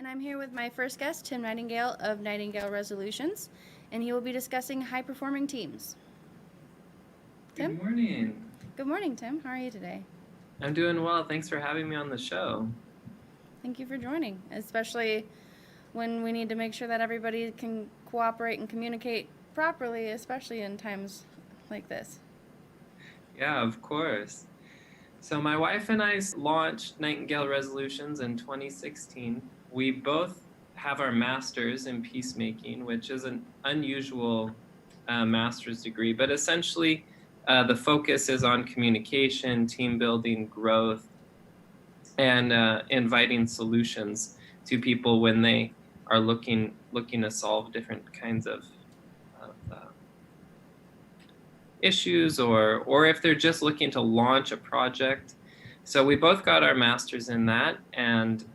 And I'm here with my first guest, Tim Nightingale of Nightingale Resolutions, and he will be discussing high-performing teams. Tim? Good morning. Good morning, Tim. How are you today? I'm doing well. Thanks for having me on the show. Thank you for joining, especially when we need to make sure that everybody can cooperate and communicate properly, especially in times like this. Yeah, of course. So my wife and I launched Nightingale Resolutions in 2016. We both have our master's in peacemaking, which is an unusual master's degree, but essentially the focus is on communication, team building, growth, and inviting solutions to people when they are looking to solve different kinds of issues, or if they're just looking to launch a project. So we both got our masters in that, and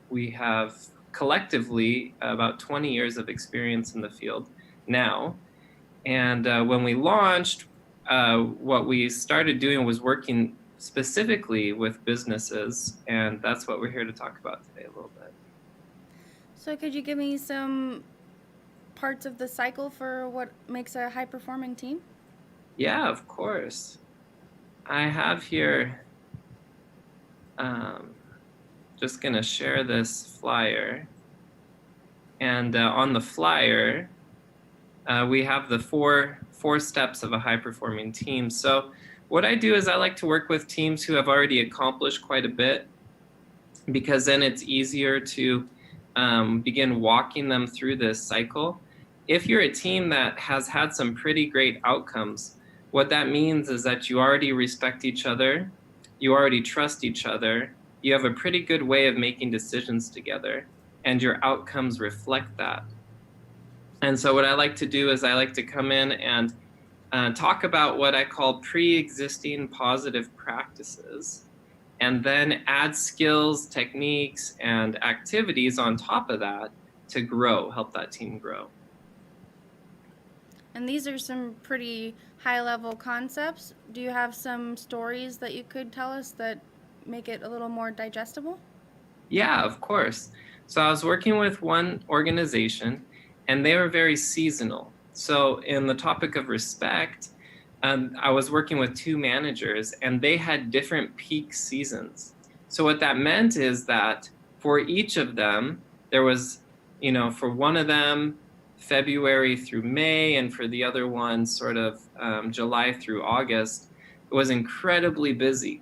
we have collectively about 20 years of experience in the field now. And when we launched, what we started doing was working specifically with businesses, and that's what we're here to talk about today a little bit. So could you give me some parts of the cycle for what makes a high-performing team? Yeah, of course. I have here, just gonna share this flyer. And on the flyer, we have the four steps of a high-performing team. So what I do is I like to work with teams who have already accomplished quite a bit, because then it's easier to begin walking them through this cycle. If you're a team that has had some pretty great outcomes, what that means is that you already respect each other, you already trust each other, you have a pretty good way of making decisions together, and your outcomes reflect that. And so what I like to do is I like to come in and talk about what I call pre-existing positive practices, and then add skills, techniques, and activities on top of that to grow, help that team grow. And these are some pretty high-level concepts. Do you have some stories that you could tell us that make it a little more digestible? Yeah, of course. So I was working with one organization, and they were very seasonal. So in the topic of respect, I was working with two managers, and they had different peak seasons. So what that meant is that for each of them, there was, for one of them, February through May, and for the other one, sort of July through August, it was incredibly busy.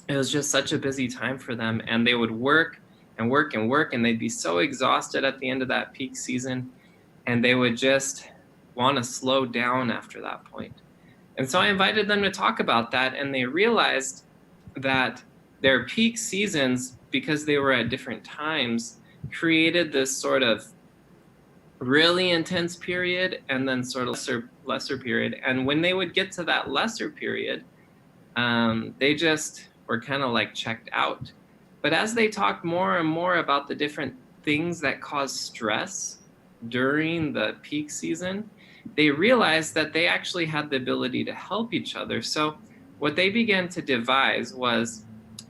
It was just such a busy time for them, and they would work and work and work, and they'd be so exhausted at the end of that peak season, and they would just want to slow down after that point. And so I invited them to talk about that, and they realized that their peak seasons, because they were at different times, created this sort of really intense period and then sort of lesser period. And when they would get to that lesser period, they just were kind of like checked out. But as they talked more and more about the different things that cause stress during the peak season, they realized that they actually had the ability to help each other. So what they began to devise was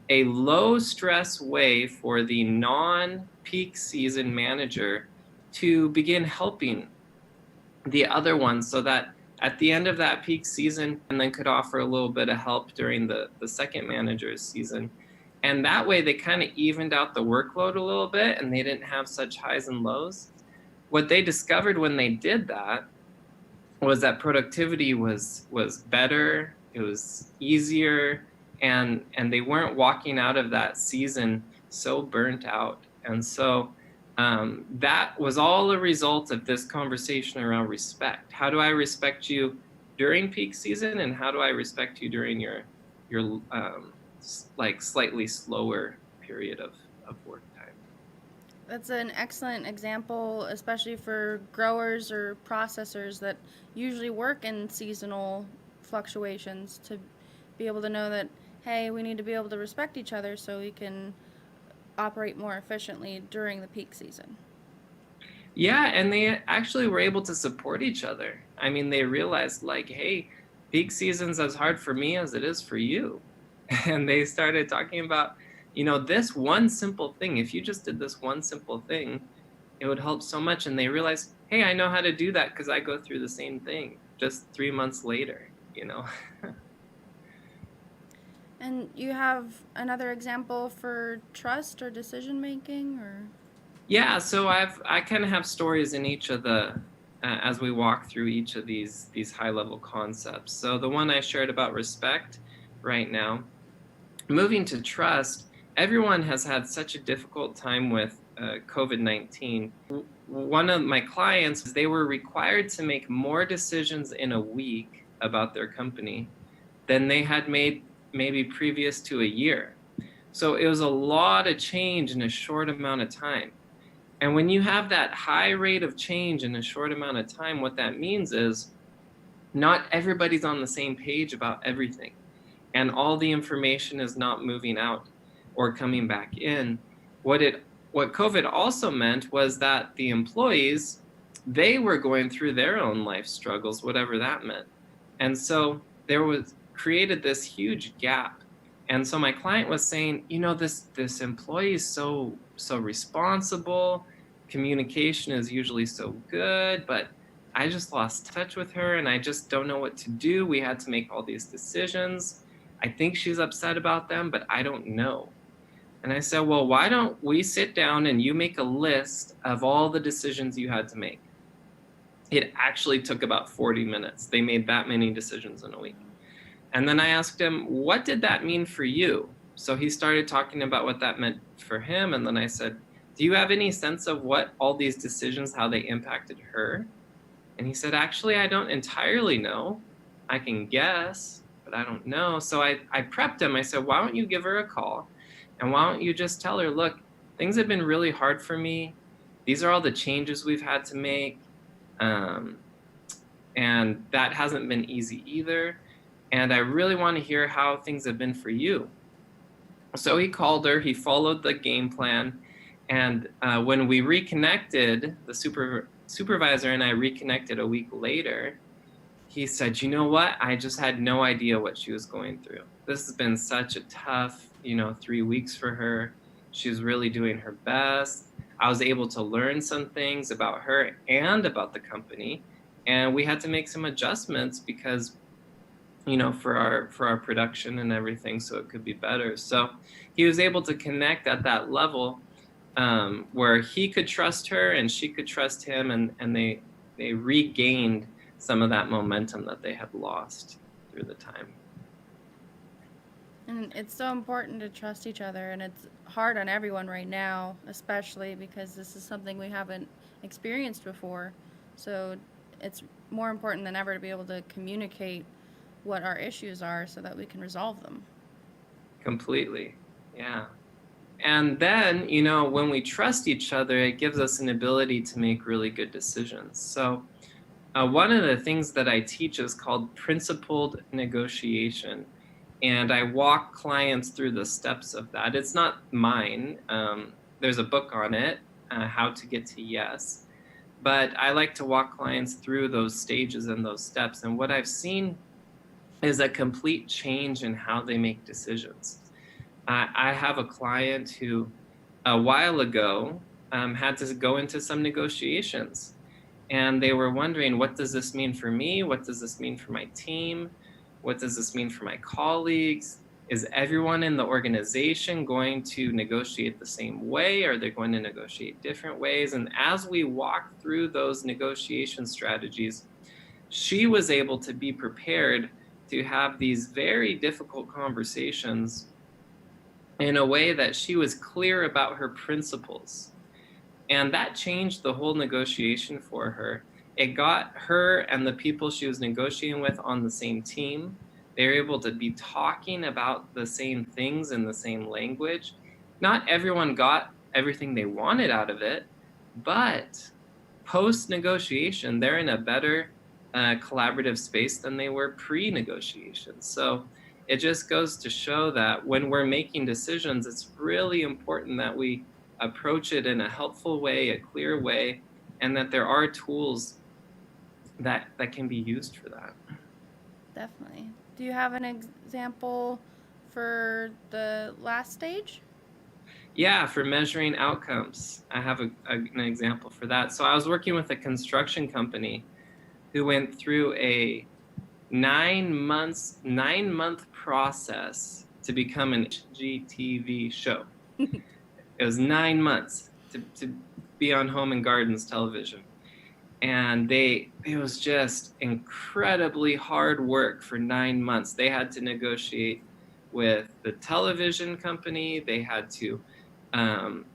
a low stress way for the non-peak season manager to begin helping the other ones, so that at the end of that peak season, and then could offer a little bit of help during the second manager's season. And that way they kind of evened out the workload a little bit, and they didn't have such highs and lows. What they discovered when they did that was that productivity was better, it was easier, and they weren't walking out of that season so burnt out. And so that was all a result of this conversation around respect. How do I respect you during peak season, and how do I respect you during your like slightly slower period of work time? That's an excellent example, especially for growers or processors that usually work in seasonal fluctuations, to be able to know that, hey, we need to be able to respect each other so we can operate more efficiently during the peak season. Yeah, and they actually were able to support each other. I mean, they realized, like, hey, peak season's as hard for me as it is for you. And they started talking about this one simple thing, if you just did this one simple thing, it would help so much. And they realize, hey, I know how to do that because I go through the same thing just 3 months later. And you have another example for trust or decision making, or? Yeah, so I kind of have stories in each of the as we walk through each of these high level concepts. So the one I shared about respect right now, moving to trust, everyone has had such a difficult time with COVID-19. One of my clients, they were required to make more decisions in a week about their company than they had made maybe previous to a year. So it was a lot of change in a short amount of time. And when you have that high rate of change in a short amount of time, what that means is not everybody's on the same page about everything. And all the information is not moving out or coming back in. What COVID also meant was that the employees, they were going through their own life struggles, whatever that meant. And so there was created this huge gap. And so my client was saying, this employee is so responsible. Communication is usually so good, but I just lost touch with her and I just don't know what to do. We had to make all these decisions. I think she's upset about them, but I don't know. And I said, well, why don't we sit down and you make a list of all the decisions you had to make? It actually took about 40 minutes. They made that many decisions in a week. And then I asked him, what did that mean for you? So he started talking about what that meant for him. And then I said, do you have any sense of what all these decisions, how they impacted her? And he said, actually, I don't entirely know. I can guess, but I don't know. So I prepped him. I said, why don't you give her a call? And why don't you just tell her, look, things have been really hard for me. These are all the changes we've had to make. And that hasn't been easy either. And I really want to hear how things have been for you. So he called her, he followed the game plan. And when we reconnected, the supervisor and I reconnected a week later, he said, you know what? I just had no idea what she was going through. This has been such a tough, 3 weeks for her. She's really doing her best. I was able to learn some things about her and about the company. And we had to make some adjustments because for our production and everything, so it could be better. So he was able to connect at that level where he could trust her and she could trust him, and they regained some of that momentum that they had lost through the time. And it's so important to trust each other, and it's hard on everyone right now, especially because this is something we haven't experienced before. So it's more important than ever to be able to communicate what our issues are so that we can resolve them. Completely. Yeah. And then, when we trust each other, it gives us an ability to make really good decisions. So one of the things that I teach is called principled negotiation. And I walk clients through the steps of that. It's not mine. There's a book on it, How to Get to Yes. But I like to walk clients through those stages and those steps. And what I've seen is a complete change in how they make decisions. I have a client who a while ago had to go into some negotiations, and they were wondering, what does this mean for me? What does this mean for my team? What does this mean for my colleagues? Is everyone in the organization going to negotiate the same way? Are they going to negotiate different ways? And as we walk through those negotiation strategies, she was able to be prepared to have these very difficult conversations in a way that she was clear about her principles. And that changed the whole negotiation for her. It got her and the people she was negotiating with on the same team. They were able to be talking about the same things in the same language. Not everyone got everything they wanted out of it, but post-negotiation, they're in a better collaborative space than they were pre-negotiation. So it just goes to show that when we're making decisions, it's really important that we approach it in a helpful way, a clear way, and that there are tools that can be used for that. Definitely. Do you have an example for the last stage? Yeah, for measuring outcomes. I have an example for that. So I was working with a construction company who went through a 9 month process to become an HGTV show. It was 9 months to be on Home and Gardens television. And it was just incredibly hard work for 9 months. They had to negotiate with the television company. They had to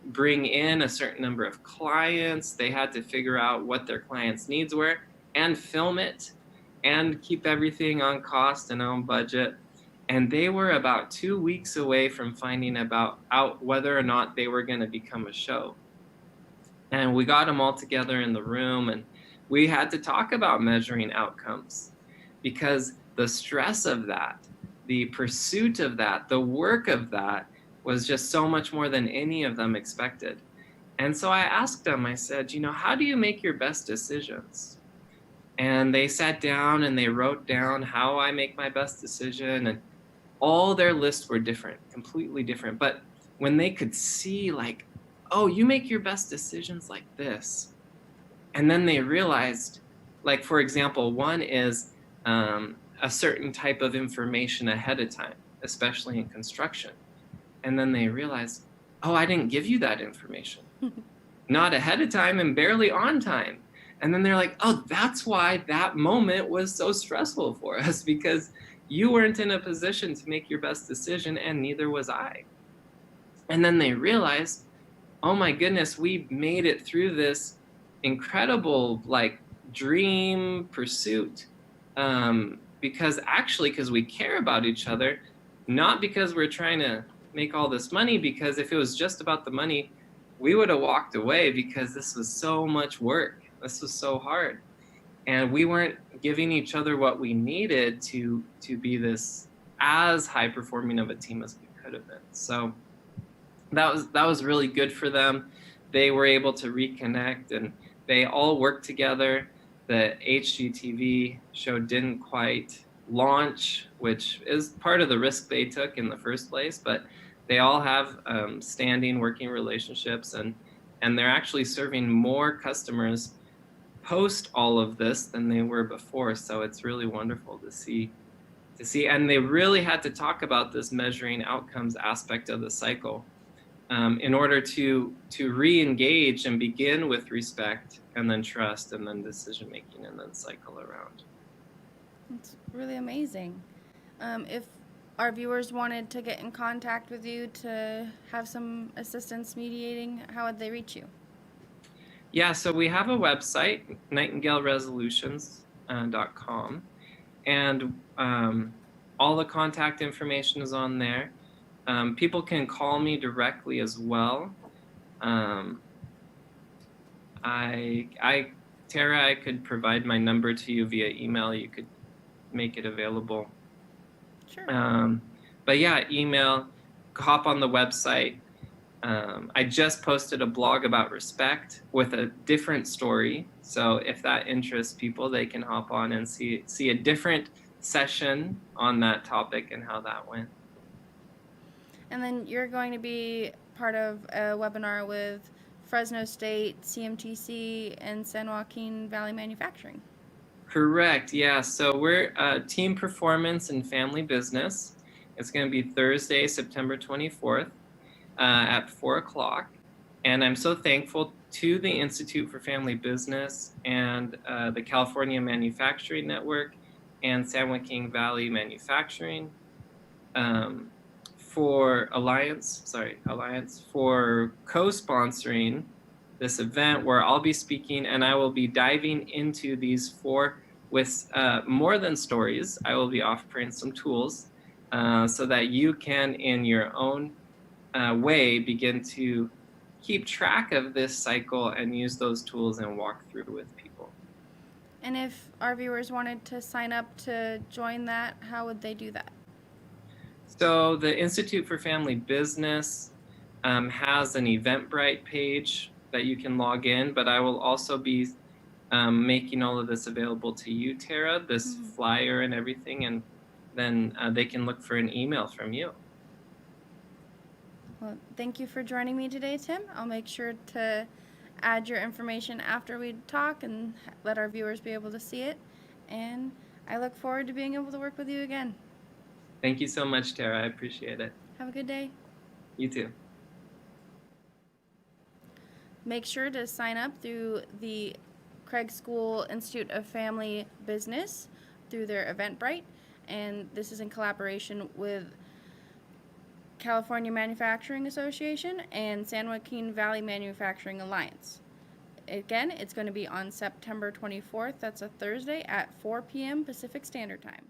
bring in a certain number of clients. They had to figure out what their clients' needs were and film it and keep everything on cost and on budget. And they were about 2 weeks away from finding out whether or not they were going to become a show. And we got them all together in the room, and we had to talk about measuring outcomes, because the stress of that, the pursuit of that, the work of that was just so much more than any of them expected. And so I asked them, I said, how do you make your best decisions? And they sat down and they wrote down how I make my best decision, and all their lists were different, completely different. But when they could see, like, oh, you make your best decisions like this. And then they realized, like, for example, one is a certain type of information ahead of time, especially in construction. And then they realized, oh, I didn't give you that information. Not ahead of time and barely on time. And then they're like, oh, that's why that moment was so stressful for us, because you weren't in a position to make your best decision, and neither was I. And then they realized, oh my goodness, we made it through this incredible, like, dream pursuit, because we care about each other, not because we're trying to make all this money, because if it was just about the money, we would have walked away, because this was so much work. This was so hard. And we weren't giving each other what we needed to be this as high performing of a team as we could have been. So that was really good for them. They were able to reconnect, and they all worked together. The HGTV show didn't quite launch, which is part of the risk they took in the first place, but they all have standing working relationships, and they're actually serving more customers post all of this than they were before. So it's really wonderful to see. And they really had to talk about this measuring outcomes aspect of the cycle in order to re-engage and begin with respect, and then trust, and then decision making, and then cycle around. It's really amazing. If our viewers wanted to get in contact with you to have some assistance mediating, how would they reach you? Yeah, so we have a website, nightingaleresolutions.com, and all the contact information is on there. People can call me directly as well. Tara, I could provide my number to you via email. You could make it available. Sure. But yeah, email, hop on the website. I just posted a blog about respect with a different story. So if that interests people, they can hop on and see a different session on that topic and how that went. And then you're going to be part of a webinar with Fresno State, CMTC, and San Joaquin Valley Manufacturing. Correct. Yeah. So we're Team Performance and Family Business. It's going to be Thursday, September 24th at 4 o'clock. And I'm so thankful to the Institute for Family Business and the California Manufacturing Network and San Joaquin Valley Manufacturing for Alliance for co-sponsoring this event, where I'll be speaking, and I will be diving into these four with more than stories. I will be offering some tools so that you can, in your own way, begin to keep track of this cycle and use those tools and walk through with people. And if our viewers wanted to sign up to join that, how would they do that? So the Institute for Family Business has an Eventbrite page that you can log in, but I will also be making all of this available to you, Tara, this flyer and everything, and then they can look for an email from you. Well, thank you for joining me today, Tim. I'll make sure to add your information after we talk and let our viewers be able to see it. And I look forward to being able to work with you again. Thank you so much, Tara. I appreciate it. Have a good day. You too. Make sure to sign up through the Craig School Institute of Family Business through their Eventbrite. And this is in collaboration with California Manufacturing Association and San Joaquin Valley Manufacturing Alliance. Again, it's going to be on September 24th. That's a Thursday at 4 p.m. Pacific Standard Time.